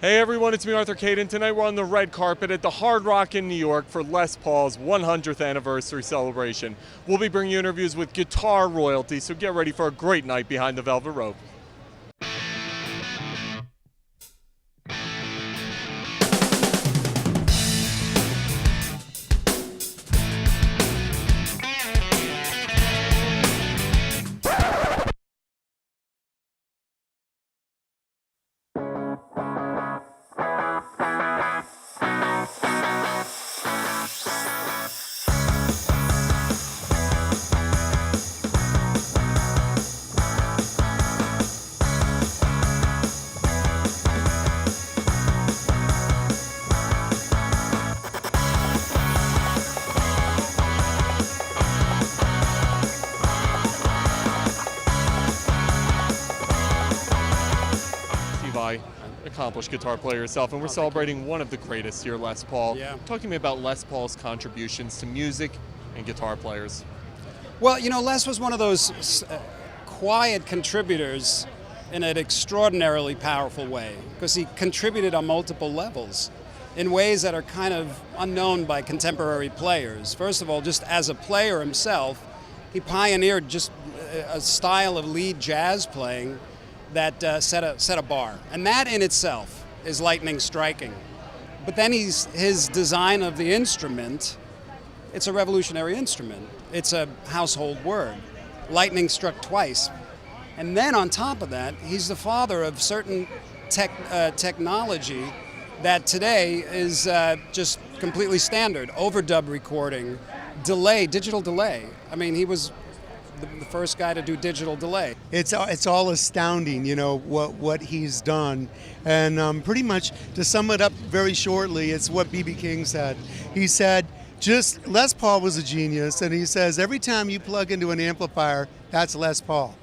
Hey everyone, it's me, Arthur Caden. Tonight we're on the red carpet at the Hard Rock in New York for Les Paul's 100th anniversary celebration. We'll be bringing you interviews with guitar royalty, so get ready for a great night behind the velvet rope. Accomplished guitar player yourself, and we're celebrating one of the greatest here, Les Paul. Yeah. Talk to me about Les Paul's contributions to music and guitar players. Well, you know, Les was one of those quiet contributors in an extraordinarily powerful way, because he contributed on multiple levels in ways that are kind of unknown by contemporary players. First of all, just as a player himself, he pioneered just a style of lead jazz playing that set a bar. And that in itself is lightning striking. But then his design of the instrument, it's a revolutionary instrument. It's a household word. Lightning struck twice. And then on top of that, he's the father of certain technology that today is just completely standard. Overdub recording, delay, digital delay. I mean, he was the first guy to do digital delay. It's all astounding, you know, what he's done. And pretty much, to sum it up very shortly, it's what B.B. King said. He said, Les Paul was a genius, and he says, every time you plug into an amplifier, that's Les Paul.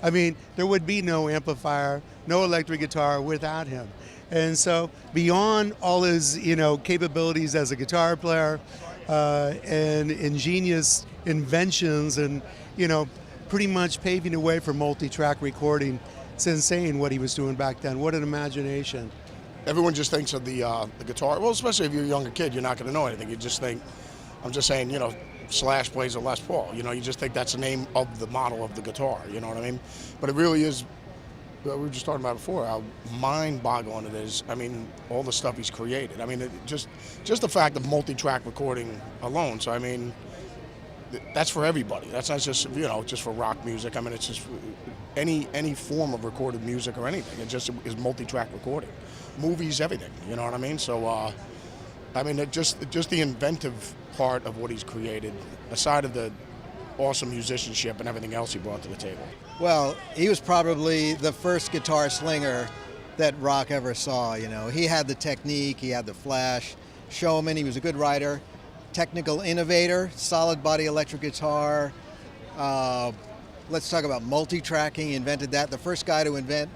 I mean, there would be no amplifier, no electric guitar without him. And so, beyond all his, capabilities as a guitar player, and ingenious inventions, and pretty much paving the way for multi-track recording. It's insane what he was doing back then. What an imagination. Everyone just thinks of the guitar. Well, especially if you're a younger kid, you're not going to know anything. You just think, I'm just saying, Slash plays a Les Paul. You just think that's the name of the model of the guitar. You know what I mean? But it really is. We were just talking about it before, how mind-boggling it is. I mean, all the stuff he's created. I mean, just the fact of multi-track recording alone. So I mean, that's for everybody. That's not just just for rock music. I mean, it's just any form of recorded music or anything. It just is multi-track recording, movies, everything. You know what I mean? So, I mean, just the inventive part of what he's created, aside of the awesome musicianship and everything else he brought to the table. Well, he was probably the first guitar slinger that rock ever saw. He had the technique, he had the flash, showman. He was a good writer. Technical innovator, solid body electric guitar. Let's talk about multi-tracking. He invented that. The first guy to invent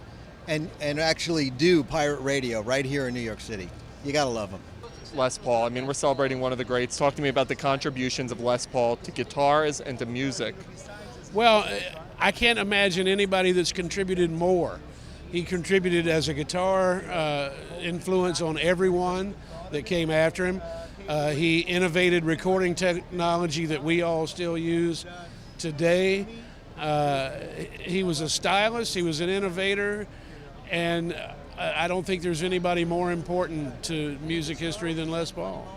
and actually do pirate radio right here in New York City. You gotta love him. Les Paul, I mean, we're celebrating one of the greats. Talk to me about the contributions of Les Paul to guitars and to music. Well, I can't imagine anybody that's contributed more. He contributed as a guitar influence on everyone that came after him. He innovated recording technology that we all still use today. He was a stylist, he was an innovator, and I don't think there's anybody more important to music history than Les Paul.